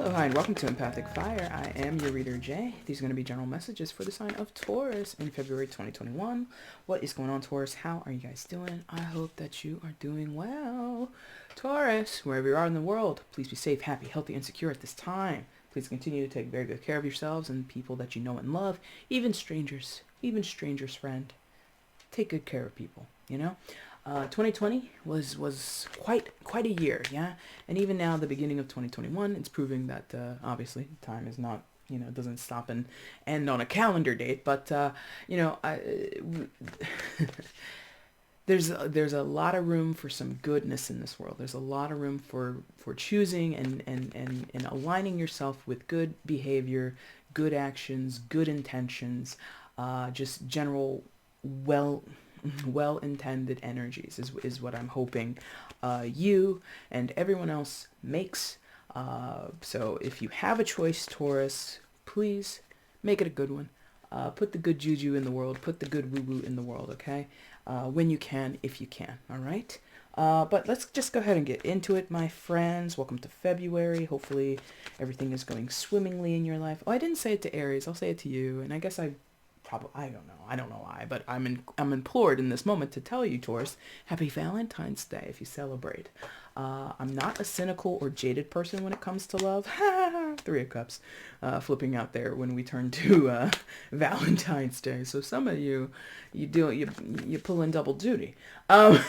Hello, hi, and welcome to Empathic Fire. I am your reader, Jay. These are going to be general messages for the sign of Taurus in February 2021. What is going on, Taurus? How are you guys doing? I hope that you are doing well. Taurus, wherever you are in the world, please be safe, happy, healthy, and secure at this time. Please continue to take very good care of yourselves and people that you know and love, even strangers, friend. Take good care of people, you know? 2020 was quite a year, yeah. And even now, the beginning of 2021, it's proving that obviously time is not, doesn't stop and end on a calendar date. But there's a lot of room for some goodness in this world. There's a lot of room for choosing and aligning yourself with good behavior, good actions, good intentions, just general well-intended energies is what I'm hoping you and everyone else makes. So if you have a choice, Taurus, please make it a good one. Put the good juju in the world. Put the good woo-woo in the world, okay? When you can, if you can, all right? But let's just go ahead and get into it, my friends. Welcome to February. Hopefully everything is going swimmingly in your life. Oh, I didn't say it to Aries. I'll say it to you. And I guess I don't know why, but I'm implored in this moment to tell you, Taurus, happy Valentine's Day if you celebrate. I'm not a cynical or jaded person when it comes to love. Three of Cups flipping out there when we turn to Valentine's Day. So some of you pull in double duty. I'm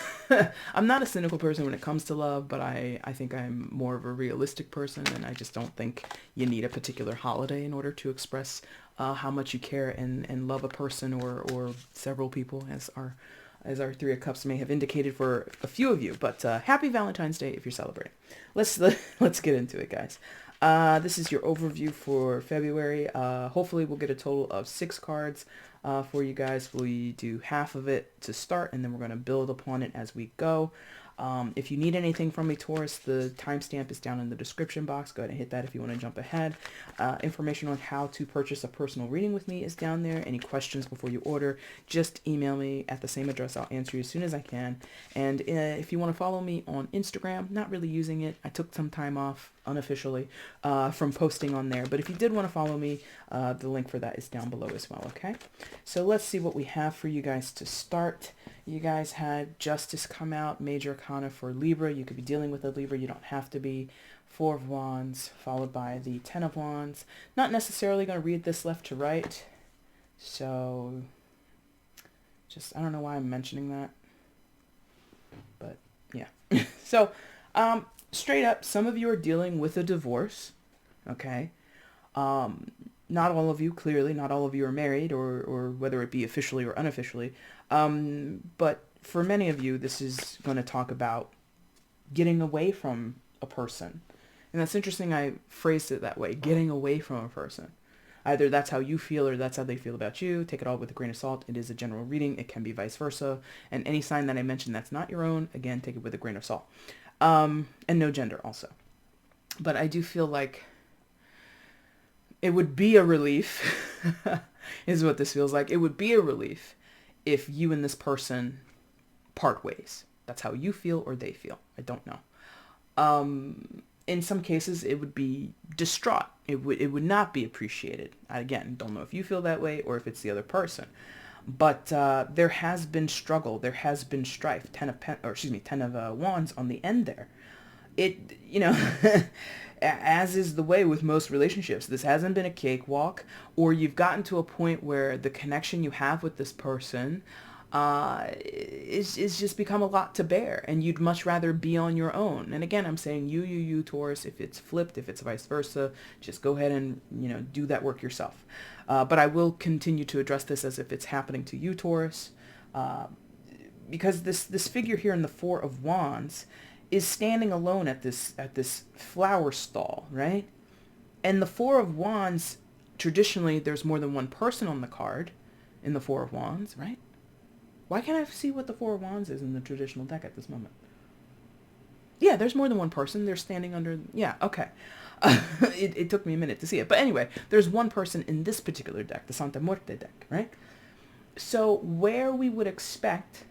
not a cynical person when it comes to love, but I think I'm more of a realistic person, and I just don't think you need a particular holiday in order to express how much you care and love a person or several people, as our Three of Cups may have indicated for a few of you. But happy Valentine's Day if you're celebrating. Let's get into it, guys. This is your overview for February. Hopefully we'll get a total of 6 cards for you guys. We do half of it to start, and then we're going to build upon it as we go. If you need anything from me, Taurus, the timestamp is down in the description box. Go ahead and hit that if you want to jump ahead. Information on how to purchase a personal reading with me is down there. Any questions before you order, just email me at the same address. I'll answer you as soon as I can. And if you want to follow me on Instagram, not really using it. I took some time off unofficially from posting on there. But if you did want to follow me, the link for that is down below as well, okay? So let's see what we have for you guys to start. You guys had Justice come out, Major Arcana for Libra. You could be dealing with a Libra. You don't have to be. 4 of Wands, followed by the 10 of Wands. Not necessarily going to read this left to right. So, I don't know why I'm mentioning that. But, yeah. So, straight up, some of you are dealing with a divorce. Okay. Not all of you, clearly, not all of you are married, or whether it be officially or unofficially. But for many of you, this is going to talk about getting away from a person. And that's interesting I phrased it that way, getting away from a person. Either that's how you feel or that's how they feel about you. Take it all with a grain of salt. It is a general reading. It can be vice versa. And any sign that I mentioned that's not your own, again, take it with a grain of salt. And no gender also. But I do feel like it would be a relief, is what this feels like. It would be a relief if you and this person part ways. That's how you feel or they feel. I don't know. In some cases, it would be distraught. It would not be appreciated. Again, don't know if you feel that way or if it's the other person. But there has been struggle. There has been strife. 10 of Wands on the end there. It, as is the way with most relationships, this hasn't been a cakewalk, or you've gotten to a point where the connection you have with this person is just become a lot to bear, and you'd much rather be on your own. And again, I'm saying you, Taurus. If it's flipped, if it's vice versa, just go ahead and, do that work yourself. But I will continue to address this as if it's happening to you, Taurus, because this figure here in the 4 of Wands is standing alone at this flower stall, right? And the 4 of Wands, traditionally, there's more than one person on the card in the 4 of Wands, right? Why can't I see what the 4 of Wands is in the traditional deck at this moment? Yeah, there's more than one person. They're standing under... Yeah, okay. It took me a minute to see it. But anyway, there's one person in this particular deck, the Santa Muerte deck, right? So where we would expect...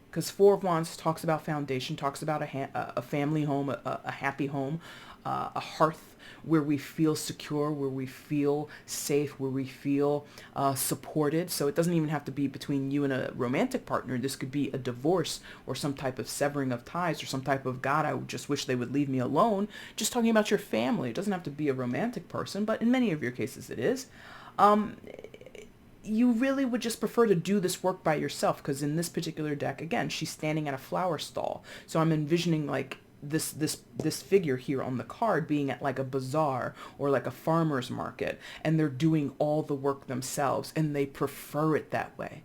Because 4 of Wands talks about foundation, talks about a family home, a happy home, a hearth, where we feel secure, where we feel safe, where we feel supported. So it doesn't even have to be between you and a romantic partner. This could be a divorce or some type of severing of ties or some type of, God, I just wish they would leave me alone. Just talking about your family. It doesn't have to be a romantic person, but in many of your cases it is. You really would just prefer to do this work by yourself, because in this particular deck, again, she's standing at a flower stall. So I'm envisioning like this figure here on the card being at like a bazaar or like a farmer's market, and they're doing all the work themselves, and they prefer it that way.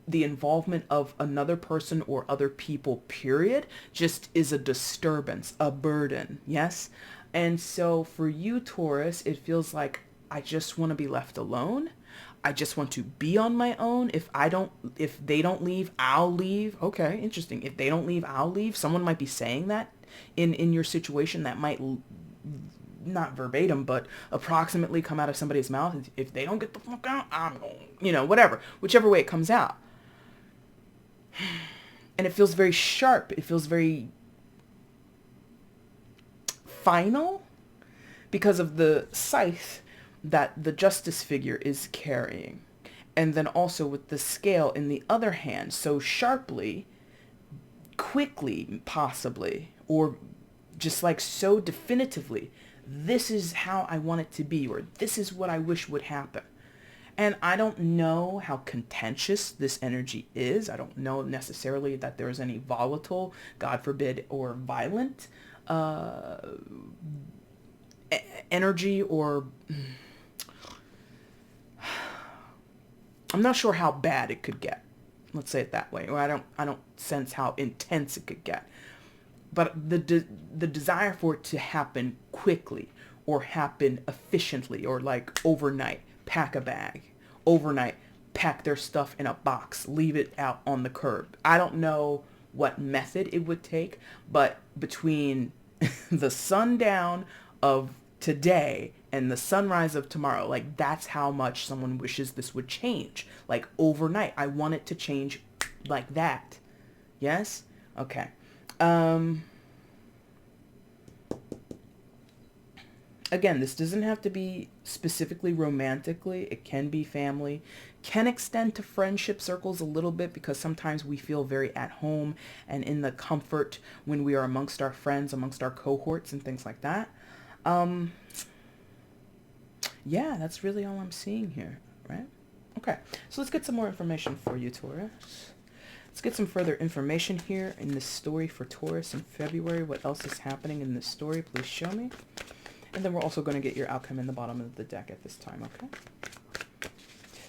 The involvement of another person or other people, period, just is a disturbance, a burden. Yes. And so for you, Taurus, it feels like, I just want to be left alone. I just want to be on my own. If they don't leave, I'll leave. Okay, interesting. If they don't leave, I'll leave. Someone might be saying that in your situation. That might not verbatim, but approximately come out of somebody's mouth. If they don't get the fuck out, I'm going, whatever, whichever way it comes out. And it feels very sharp. It feels very final because of the scythe that the justice figure is carrying. And then also with the scale in the other hand, so sharply, quickly, possibly, or just like so definitively, this is how I want it to be, or this is what I wish would happen. And I don't know how contentious this energy is. I don't know necessarily that there's any volatile, God forbid, or violent energy, or I'm not sure how bad it could get. Let's say it that way. Or I don't sense how intense it could get. But the desire for it to happen quickly, or happen efficiently, or like overnight, pack a bag. Overnight, pack their stuff in a box, leave it out on the curb. I don't know what method it would take, but between the sundown of today and the sunrise of tomorrow, like that's how much someone wishes this would change. Like overnight, I want it to change like that. Yes? Okay. Again, this doesn't have to be specifically romantically. It can be family, can extend to friendship circles a little bit, because sometimes we feel very at home and in the comfort when we are amongst our friends, amongst our cohorts and things like that. Yeah, that's really all I'm seeing here, right? Okay, so let's get some more information for you, Taurus. Let's get some further information here in this story for Taurus in February. What else is happening in this story? Please show me. And then we're also going to get your outcome in the bottom of the deck at this time, okay?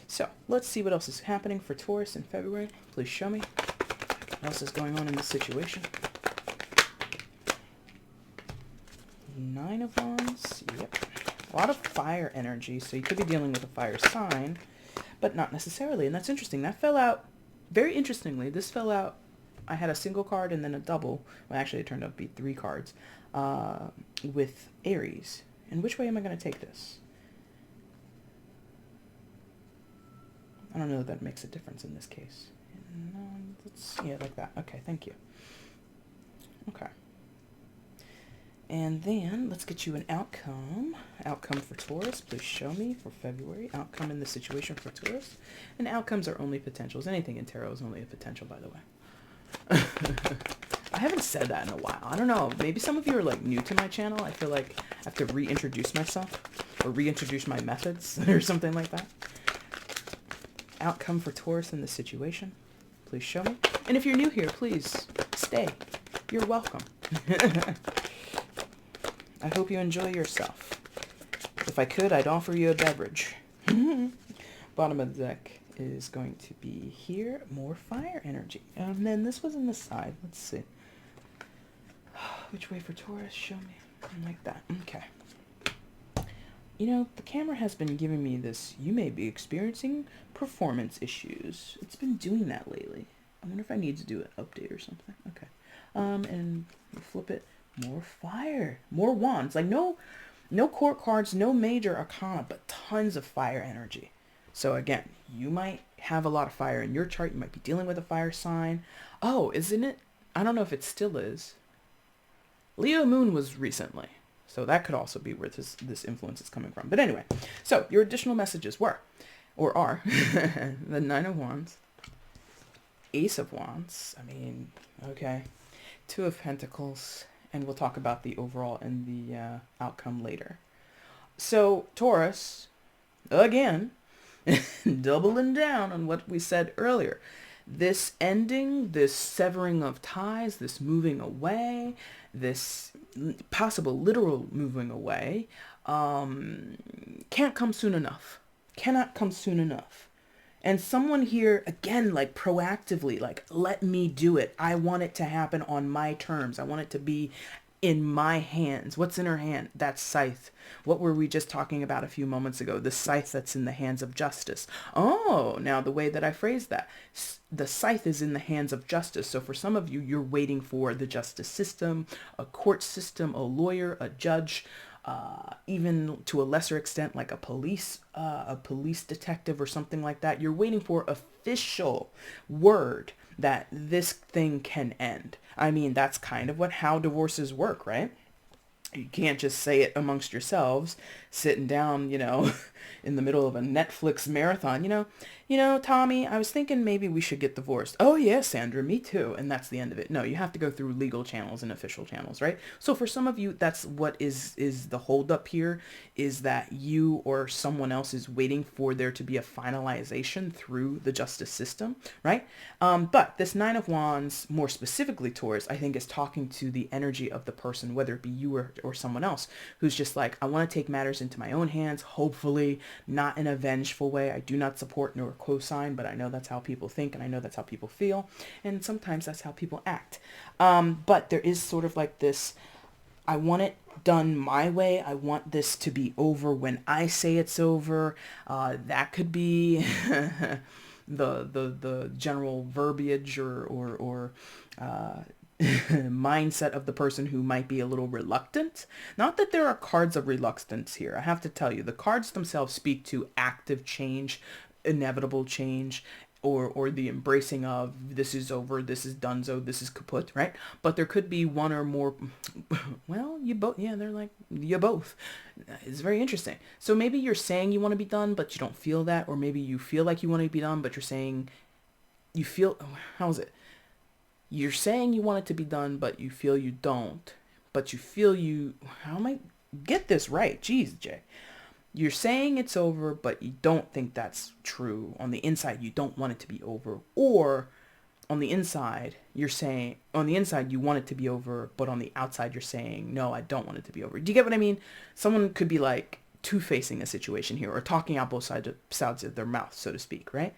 So, let's see what else is happening for Taurus in February. Please show me what else is going on in this situation. Nine of Wands. Yep. A lot of fire energy, so you could be dealing with a fire sign, but not necessarily. And that's interesting. That fell out, very interestingly, this fell out. I had a single card and then a double. Well, actually, it turned out to be 3 cards with Aries. And which way am I going to take this? I don't know if that makes a difference in this case. Yeah, like that. Okay, thank you. Okay. And then let's get you an outcome. Outcome for Taurus. Please show me for February. Outcome in the situation for Taurus. And outcomes are only potentials. Anything in tarot is only a potential, by the way. I haven't said that in a while. I don't know. Maybe some of you are like new to my channel. I feel like I have to reintroduce myself or reintroduce my methods or something like that. Outcome for Taurus in the situation. Please show me. And if you're new here, please stay. You're welcome. I hope you enjoy yourself. If I could, I'd offer you a beverage. Bottom of the deck is going to be here. More fire energy. And then this was in the side. Let's see. Which way for Taurus? Show me. Like that. Okay. You know, the camera has been giving me this, you may be experiencing performance issues. It's been doing that lately. I wonder if I need to do an update or something. Okay. And flip it. More fire. More wands. Like no court cards, no major arcana, but tons of fire energy. So again, you might have a lot of fire in your chart. You might be dealing with a fire sign. Oh, isn't it? I don't know if it still is. Leo moon was recently. So that could also be where this influence is coming from. But anyway, so your additional messages were, or are, the Nine of Wands, Ace of Wands, I mean, okay, Two of Pentacles, and we'll talk about the overall and the outcome later. So Taurus, again, doubling down on what we said earlier. This ending, this severing of ties, this moving away, this possible literal moving away, can't come soon enough. Cannot come soon enough. And someone here, again, like proactively, like, let me do it. I want it to happen on my terms. I want it to be in my hands. What's in her hand? That scythe. What were we just talking about a few moments ago? The scythe that's in the hands of justice. Oh, now the way that I phrased that. The scythe is in the hands of justice. So for some of you, you're waiting for the justice system, a court system, a lawyer, a judge, even to a lesser extent, like a police detective or something like that. You're waiting for official word that this thing can end. I mean, that's kind of how divorces work, right? You can't just say it amongst yourselves, sitting down, in the middle of a Netflix marathon, Tommy, I was thinking maybe we should get divorced. Oh yeah, Sandra, me too. And that's the end of it. No, you have to go through legal channels and official channels, right? So for some of you, that's what is the holdup here, is that you or someone else is waiting for there to be a finalization through the justice system, right? But this Nine of Wands, more specifically Taurus, I think is talking to the energy of the person, whether it be you or someone else, who's just like, I want to take matters into my own hands, hopefully not in a vengeful way. I do not support nor co-sign, but I know that's how people think, and I know that's how people feel, and sometimes that's how people act. But there is sort of like this, I want it done my way. I want this to be over when I say it's over. That could be the general verbiage or mindset of the person who might be a little reluctant. Not that there are cards of reluctance here. I have to tell you, the cards themselves speak to active change, inevitable change, or the embracing of this is over, this is donezo, this is kaput, right? But there could be one or more, well, you both, yeah, they're like, you both. It's very interesting. So maybe you're saying you want to be done, but you don't feel that, or maybe you feel like you want to be done, but you're saying, you feel, how is it? You're saying you want it to be done, but you feel you don't. But you feel you... How am I... Get this right. Jeez, Jay. You're saying it's over, but you don't think that's true. On the inside, you don't want it to be over. Or on the inside, you're saying... On the inside, you want it to be over, but on the outside, you're saying, no, I don't want it to be over. Do you get what I mean? Someone could be like two-facing a situation here, or talking out both sides of their mouth, so to speak, right?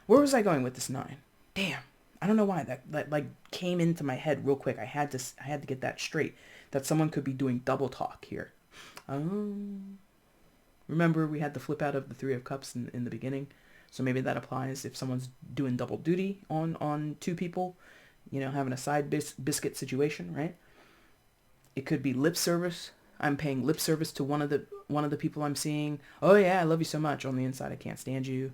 Where was I going with this 9? Damn. I don't know why that like came into my head real quick. I had to get that straight. That someone could be doing double talk here. Remember we had the flip out of the Three of Cups in the beginning, so maybe that applies if someone's doing double duty on two people, having a side biscuit situation, right? It could be lip service. I'm paying lip service to one of the people I'm seeing. Oh yeah, I love you so much. On the inside, I can't stand you.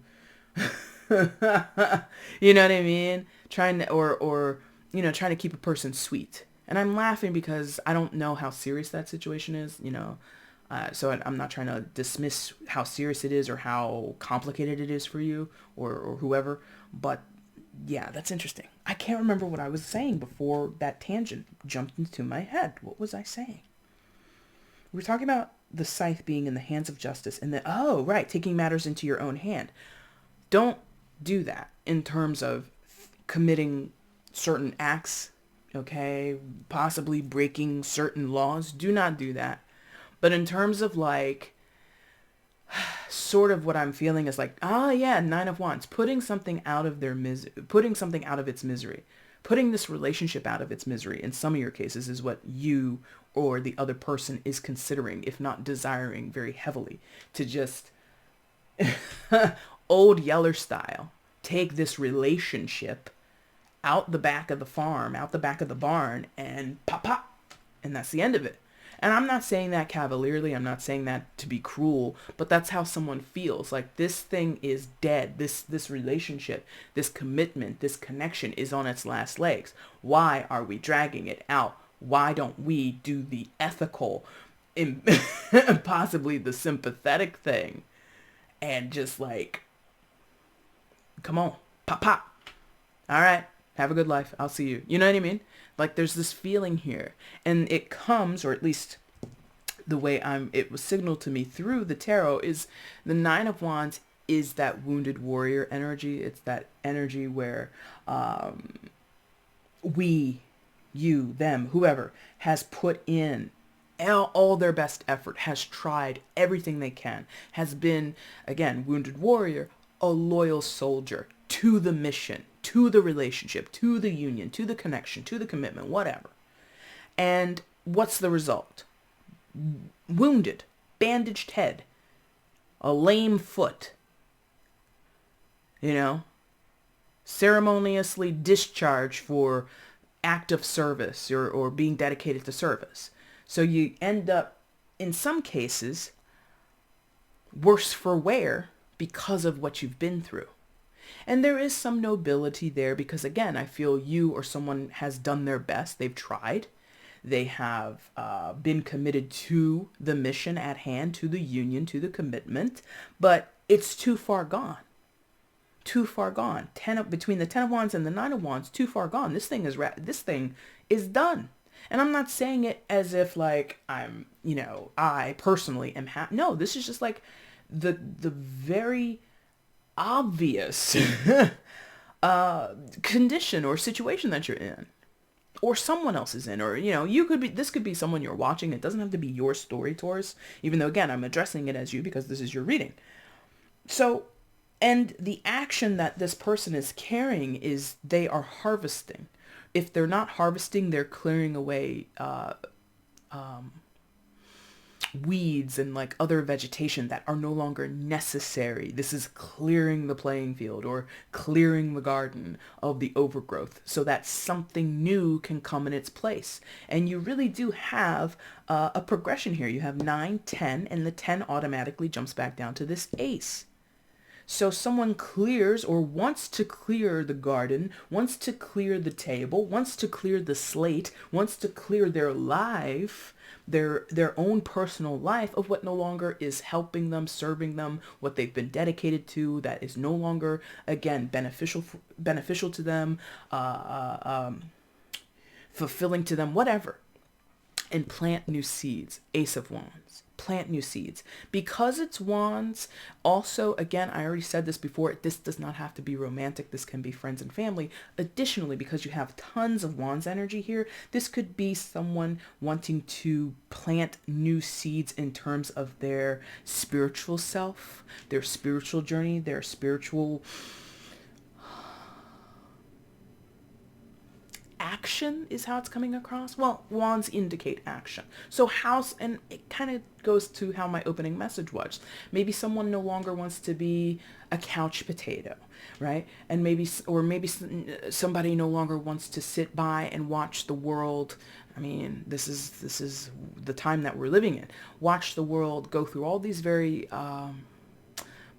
You know what I mean? Trying to keep a person sweet. And I'm laughing because I don't know how serious that situation is, so I'm not trying to dismiss how serious it is or how complicated it is for you or whoever. But yeah, that's interesting. I can't remember what I was saying before that tangent jumped into my head. What was I saying? We were talking about the scythe being in the hands of justice and taking matters into your own hand. Don't do that in terms of committing certain acts, okay? Possibly breaking certain laws. Do not do that. But in terms of like, sort of what I'm feeling is like, Nine of Wands, putting something out of its misery. Putting this relationship out of its misery in some of your cases is what you or the other person is considering, if not desiring very heavily, to just old Yeller style, take this relationship out the back of the farm, out the back of the barn, and pop, and that's the end of it. And I'm not saying that cavalierly, I'm not saying that to be cruel, but that's how someone feels. Like, this thing is dead. This relationship, this commitment, this connection is on its last legs. Why are we dragging it out? Why don't we do the ethical, in possibly the sympathetic thing, and just like, come on, pop, pop. All right, have a good life. I'll see you. You know what I mean? Like there's this feeling here, and it comes, or at least the way it was signaled to me through the tarot, is the Nine of Wands is that wounded warrior energy. It's that energy where we, you, them, whoever has put in all their best effort, has tried everything they can, has been, again, wounded warrior, a loyal soldier to the mission, to the relationship, to the union, to the connection, to the commitment, whatever. And what's the result? Wounded, bandaged head, a lame foot, ceremoniously discharged for act of service or being dedicated to service. So you end up, in some cases, worse for wear because of what you've been through. And there is some nobility there because, again, I feel you or someone has done their best. They've tried. They have been committed to the mission at hand, to the union, to the commitment, but it's too far gone. Too far gone. Between the Ten of Wands and the Nine of Wands, too far gone. This thing is done. And I'm not saying it as if like I'm, I personally am happy. No, this is just like the very obvious condition or situation that you're in, or someone else is in, or this could be someone you're watching. It doesn't have to be your story, Taurus, even though, again, I'm addressing it as you because this is your reading. So, and the action that this person is carrying is they are harvesting. If they're not harvesting, they're clearing away weeds and like other vegetation that are no longer necessary. This is clearing the playing field or clearing the garden of the overgrowth so that something new can come in its place. And you really do have a progression here. You have 9, 10, and the 10 automatically jumps back down to this ace. So someone clears or wants to clear the garden, wants to clear the table, wants to clear the slate, wants to clear their life, their own personal life of what no longer is helping them, serving them, what they've been dedicated to, that is no longer, again, beneficial to them, fulfilling to them, whatever. And plant new seeds. Ace of Wands. Plant new seeds. Because it's wands, also, again, I already said this before, this does not have to be romantic. This can be friends and family. Additionally, because you have tons of wands energy here, this could be someone wanting to plant new seeds in terms of their spiritual self, their spiritual journey, their spiritual action is how it's coming across. Well, wands indicate action. So and it kind of goes to how my opening message was. Maybe someone no longer wants to be a couch potato, right? And maybe somebody no longer wants to sit by and watch the world. I mean, this is the time that we're living in. Watch the world go through all these very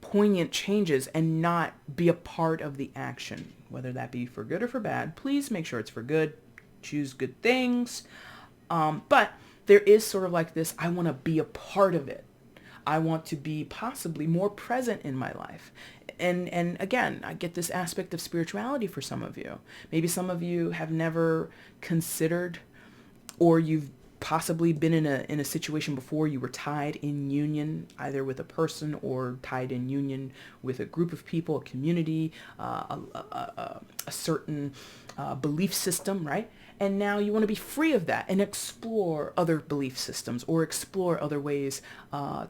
poignant changes and not be a part of the action, whether that be for good or for bad. Please make sure it's for good. Choose good things. But there is sort of like this, I want to be a part of it. I want to be possibly more present in my life. And again, I get this aspect of spirituality for some of you. Maybe some of you have never considered, or you've possibly been in a situation before you were tied in union either with a person or tied in union with a group of people, a community, a certain belief system, right? And now you want to be free of that and explore other belief systems or explore other ways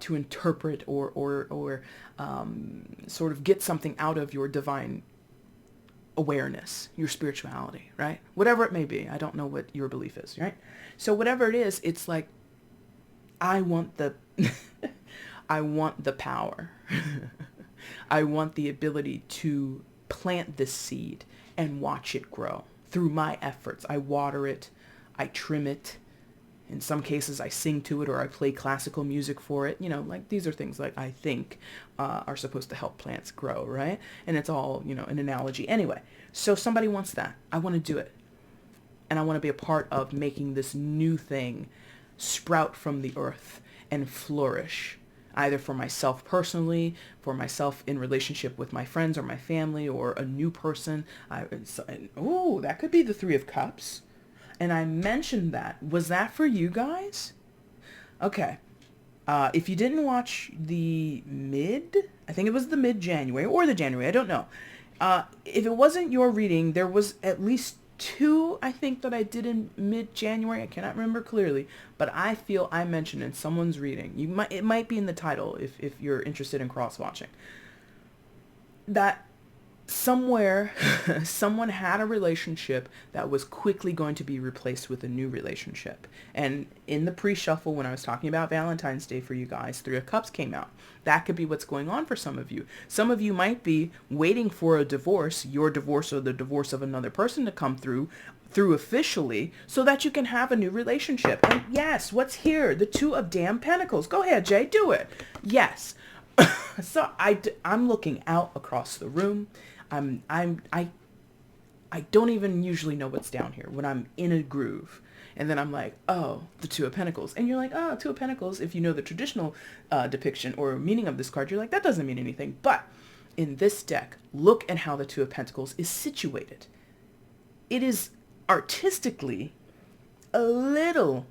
to interpret or sort of get something out of your divine awareness, your spirituality, right? Whatever it may be. I don't know what your belief is, right? So whatever it is, it's like, I want the, I want the power. I want the ability to plant this seed and watch it grow through my efforts. I water it, I trim it. In some cases, I sing to it or I play classical music for it. Like these are things like I think are supposed to help plants grow, right? And it's all, an analogy. Anyway, so somebody wants that. I want to do it. And I want to be a part of making this new thing sprout from the earth and flourish, either for myself personally, for myself in relationship with my friends or my family, or a new person. Oh, that could be the Three of Cups. And I mentioned that. Was that for you guys? Okay. If you didn't watch I think it was the mid-January or the January, I don't know. If it wasn't your reading, there was at least 2, I think, that I did in mid-January. I cannot remember clearly, but I feel I mentioned in someone's reading. It might be in the title if you're interested in cross-watching. That somewhere someone had a relationship that was quickly going to be replaced with a new relationship. And in the pre-shuffle, when I was talking about Valentine's Day for you guys, Three of Cups came out. That could be what's going on for some of you. Some of you might be waiting for a divorce, your divorce or the divorce of another person, to come through officially, so that you can have a new relationship. And yes, what's here? The Two of Damn Pentacles. Go ahead, Jay, do it. Yes. So I'm looking out across the room. I don't even usually know what's down here when I'm in a groove. And then I'm like, oh, the Two of Pentacles. And you're like, oh, Two of Pentacles. If you know the traditional depiction or meaning of this card, you're like, that doesn't mean anything. But in this deck, look at how the Two of Pentacles is situated. It is artistically a little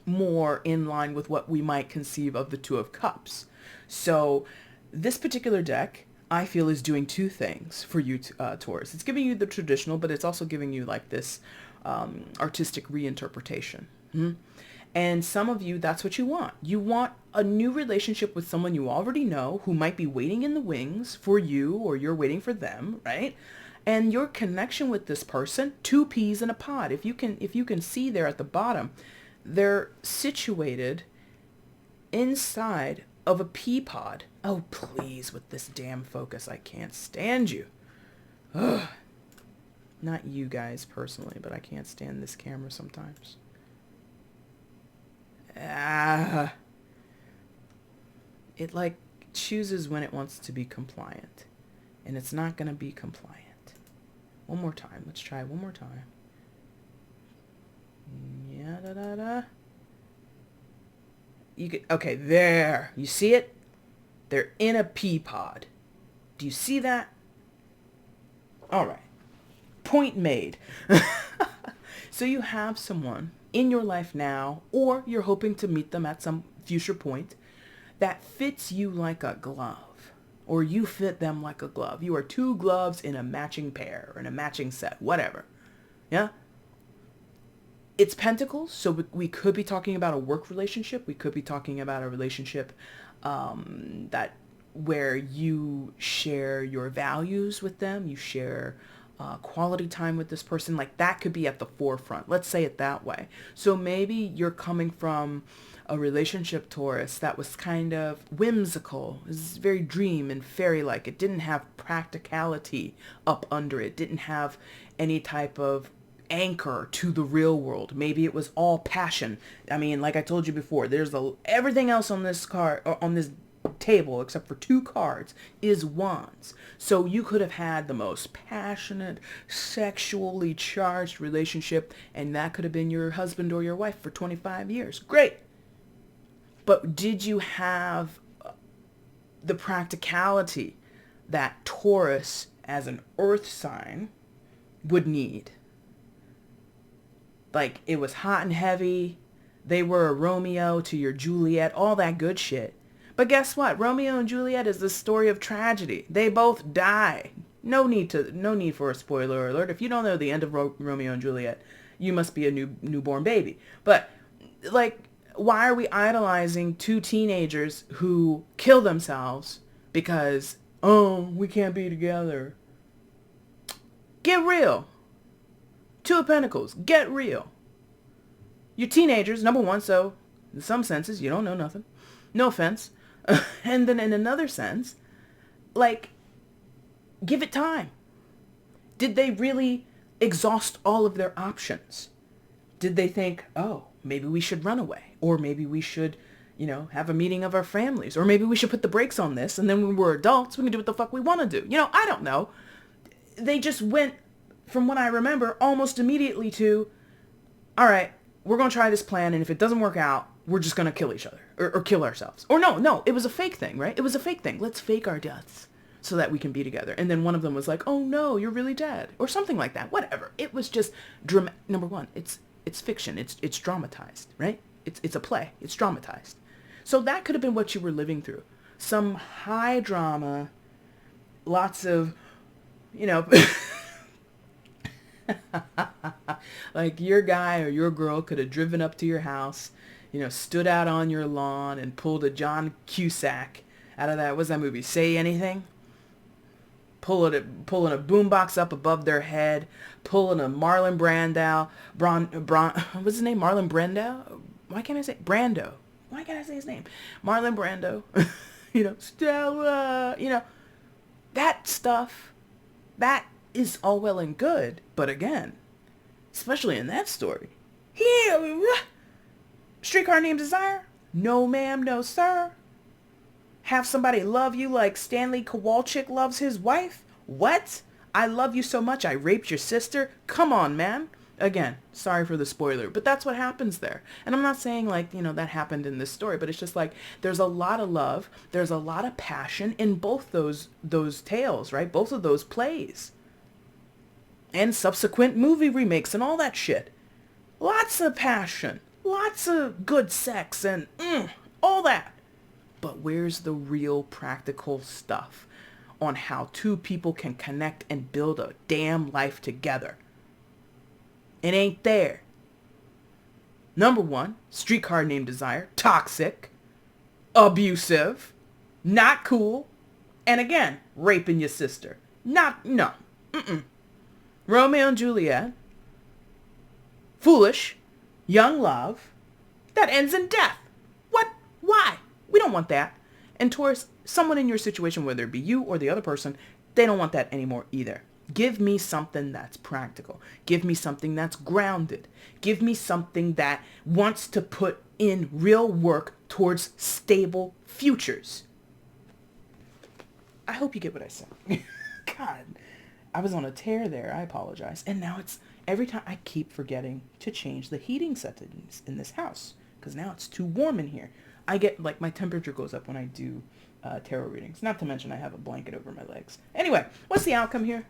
more in line with what we might conceive of the Two of Cups. So this particular deck, I feel, is doing 2 things for you, Taurus. It's giving you the traditional, but it's also giving you like this artistic reinterpretation. And some of you, that's what you want. You want a new relationship with someone you already know, who might be waiting in the wings for you, or you're waiting for them, right? And your connection with this person, 2 peas in a pod. If you can see there at the bottom, they're situated inside of a pea pod. Oh, please, with this damn focus. I can't stand you. Ugh. Not you guys personally, but I can't stand this camera sometimes. It like chooses when it wants to be compliant. And it's not going to be compliant. One more time. Let's try one more time. Yeah, da-da-da. Okay, there. You see it? They're in a pea pod. Do you see that? All right. Point made. So you have someone in your life now, or you're hoping to meet them at some future point, that fits you like a glove, or you fit them like a glove. You are 2 gloves in a matching pair, or in a matching set, whatever. Yeah? It's Pentacles, so we could be talking about a work relationship. We could be talking about a relationship where you share your values with them. You share quality time with this person. Like, that could be at the forefront. Let's say it that way. So maybe you're coming from a relationship, Taurus, that was kind of whimsical. It was very dream and fairy-like. It didn't have practicality up under it. It didn't have any type of anchor to the real world. Maybe it was all passion. I mean, like I told you before, there's everything else on this card, or on this table, except for 2 cards, is wands. So you could have had the most passionate, sexually charged relationship, and that could have been your husband or your wife for 25 years. Great. But did you have the practicality that Taurus, as an earth sign, would need? Like, it was hot and heavy. They were a Romeo to your Juliet, all that good shit. But guess what? Romeo and Juliet is the story of tragedy. They both die. No need for a spoiler alert. If you don't know the end of Romeo and Juliet, you must be a newborn baby. But, like, why are we idolizing 2 teenagers who kill themselves because, oh, we can't be together? Get real. 2 of Pentacles. Get real. You're teenagers, number 1, so in some senses you don't know nothing. No offense. And then in another sense, like, give it time. Did they really exhaust all of their options? Did they think, oh, maybe we should run away? Or maybe we should, have a meeting of our families? Or maybe we should put the brakes on this, and then when we're adults, we can do what the fuck we want to do. I don't know. They just went, from what I remember, almost immediately to, all right, we're going to try this plan, and if it doesn't work out, we're just going to kill each other or kill ourselves. Or no, it was a fake thing, right? It was a fake thing. Let's fake our deaths so that we can be together. And then one of them was like, oh no, you're really dead, or something like that. Whatever. It was just number one, it's fiction. It's dramatized, right? It's a play. It's dramatized. So that could have been what you were living through. Some high drama, lots of, like your guy or your girl could have driven up to your house, stood out on your lawn and pulled a John Cusack out of that, what's that movie, Say Anything? Pulling a boombox up above their head, pulling a Marlon Brando, what's his name? Marlon Brando? Why can't I say Brando? Why can't I say his name? Marlon Brando. Stella, that stuff, that is all well and good. But again, especially in that story, Streetcar Named Desire? No ma'am, no sir. Have somebody love you like Stanley Kowalczyk loves his wife? What? I love you so much I raped your sister? Come on, man. Again, sorry for the spoiler, but that's what happens there. And I'm not saying like, that happened in this story, but it's just like there's a lot of love, there's a lot of passion in both those tales, right? Both of those plays. And subsequent movie remakes and all that shit. Lots of passion, lots of good sex and all that. But where's the real practical stuff on how two people can connect and build a damn life together? It ain't there. Number one, Streetcar Named Desire, toxic, abusive, not cool, and again, raping your sister. No. Romeo and Juliet, foolish, young love, that ends in death. What? Why? We don't want that. And Taurus, someone in your situation, whether it be you or the other person, they don't want that anymore either. Give me something that's practical. Give me something that's grounded. Give me something that wants to put in real work towards stable futures. I hope you get what I said. God, I was on a tear there. I apologize. And now it's every time I keep forgetting to change the heating settings in this house because now it's too warm in here. I get like my temperature goes up when I do tarot readings. Not to mention I have a blanket over my legs. Anyway, what's the outcome here?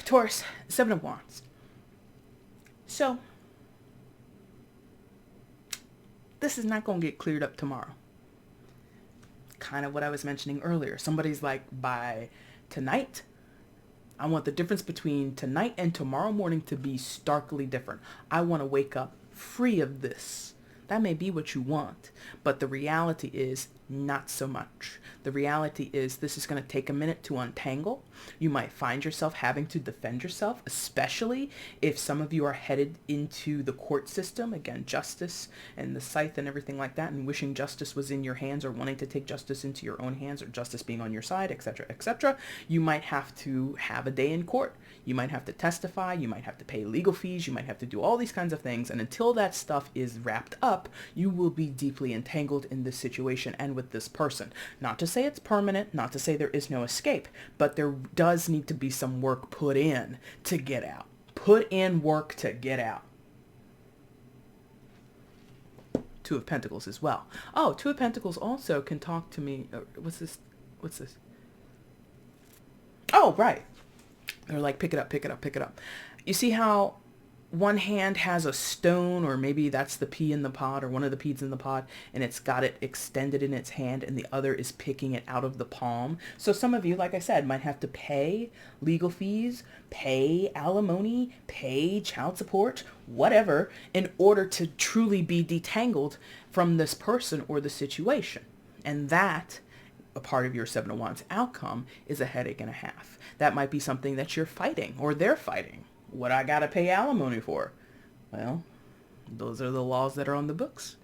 Taurus, 7 of Wands. So, this is not going to get cleared up tomorrow. Kind of what I was mentioning earlier. Somebody's like, by tonight, I want the difference between tonight and tomorrow morning to be starkly different. I want to wake up free of this. That may be what you want, but the reality is not so much. The reality is this is going to take a minute to untangle. You might find yourself having to defend yourself, especially if some of you are headed into the court system. Again, justice and the scythe and everything like that, and wishing justice was in your hands or wanting to take justice into your own hands or justice being on your side, etc., etc. You might have to have a day in court. You might have to testify. You might have to pay legal fees. You might have to do all these kinds of things. And until that stuff is wrapped up, you will be deeply entangled in this situation and with this person. Not to say it's permanent, not to say there is no escape, but there does need to be some work put in to get out. Put in work to get out. Two of Pentacles as well. Oh, Two of Pentacles also can talk to me. What's this? Oh, right. They're like, pick it up, pick it up, pick it up. You see how one hand has a stone, or maybe that's the pea in the pod, or one of the peas in the pod, and it's got it extended in its hand, and the other is picking it out of the palm. So some of you, like I said, might have to pay legal fees, pay alimony, pay child support, whatever, in order to truly be detangled from this person or the situation. And that, a part of your Seven of Wands outcome, is a headache and a half. That might be something that you're fighting, or they're fighting. What I gotta pay alimony for? Well, those are the laws that are on the books.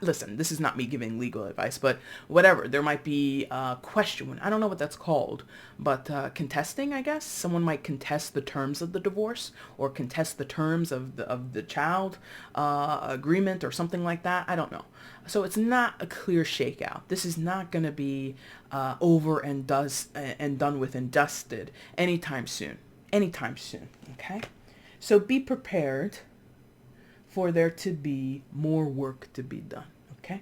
Listen, this is not me giving legal advice, but whatever. There might be a question. I don't know what that's called, but contesting, I guess. Someone might contest the terms of the divorce, or contest the terms of the child agreement, or something like that. I don't know. So it's not a clear shakeout. This is not going to be over and done with and dusted anytime soon. Okay? So be prepared for there to be more work to be done. Okay.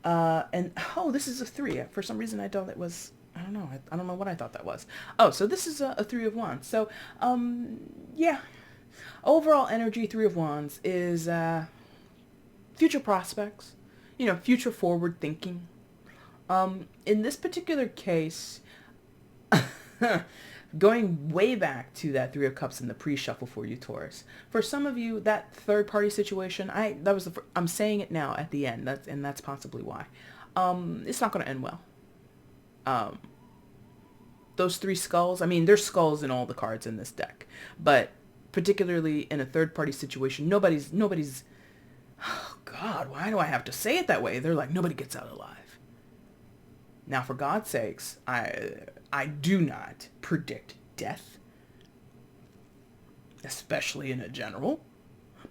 And oh, this is a 3. For some reason I thought it was, I don't know. I don't know what I thought that was. Oh, so this is a 3 of Wands. So, yeah. Overall energy, 3 of Wands is future prospects, future forward thinking. In this particular case, going way back to that 3 of Cups in the pre-shuffle for you, Taurus. For some of you, that third party situation, I'm saying it now at the end, that's possibly why. It's not going to end well. Those 3 skulls, I mean, there's skulls in all the cards in this deck, but particularly in a third party situation, nobody's, oh God, why do I have to say it that way? They're like, nobody gets out alive. Now, for God's sakes, I do not predict death, especially in a general.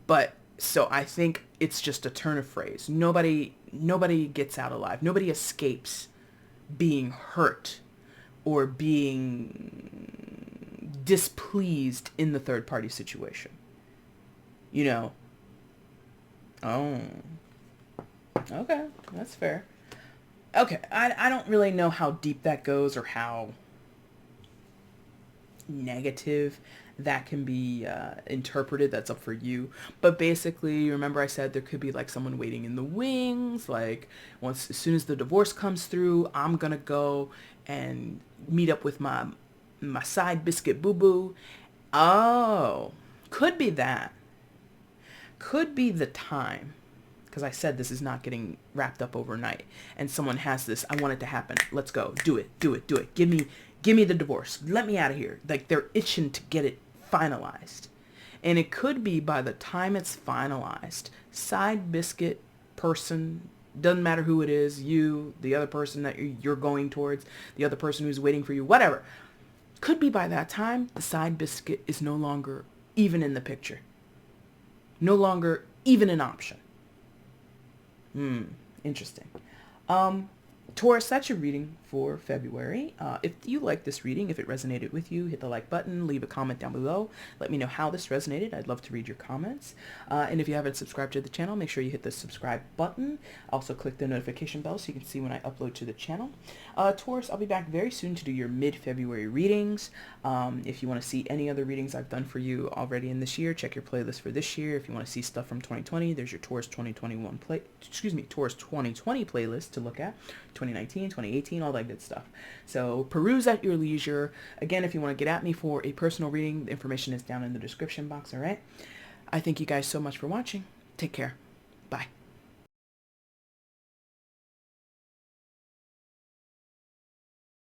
But so I think it's just a turn of phrase. Nobody gets out alive. Nobody escapes being hurt or being displeased in the third party situation. Oh, okay, that's fair. Okay, I don't really know how deep that goes or how negative that can be interpreted. That's up for you. But basically, remember I said there could be like someone waiting in the wings. Like as soon as the divorce comes through, I'm going to go and meet up with my side biscuit boo-boo. Oh, could be that. Could be the time. Because I said this is not getting wrapped up overnight. And someone has this, I want it to happen. Let's go. Do it. Give me the divorce. Let me out of here. Like they're itching to get it finalized. And it could be by the time it's finalized, side biscuit person, doesn't matter who it is, you, the other person that you're going towards, the other person who's waiting for you, whatever. Could be by that time, the side biscuit is no longer even in the picture. No longer even an option. Interesting. Taurus, that's your reading for February. If you like this reading, if it resonated with you, hit the like button, leave a comment down below. Let me know how this resonated. I'd love to read your comments. And if you haven't subscribed to the channel, make sure you hit the subscribe button. Also click the notification bell so you can see when I upload to the channel. Taurus, I'll be back very soon to do your mid-February readings. If you want to see any other readings I've done for you already in this year, check your playlist for this year. If you want to see stuff from 2020, there's your Taurus 2020 playlist to look at. 2019, 2018, all that good stuff. So peruse at your leisure. Again, if you want to get at me for a personal reading, the information is down in the description box, all right? I thank you guys so much for watching. Take care. Bye.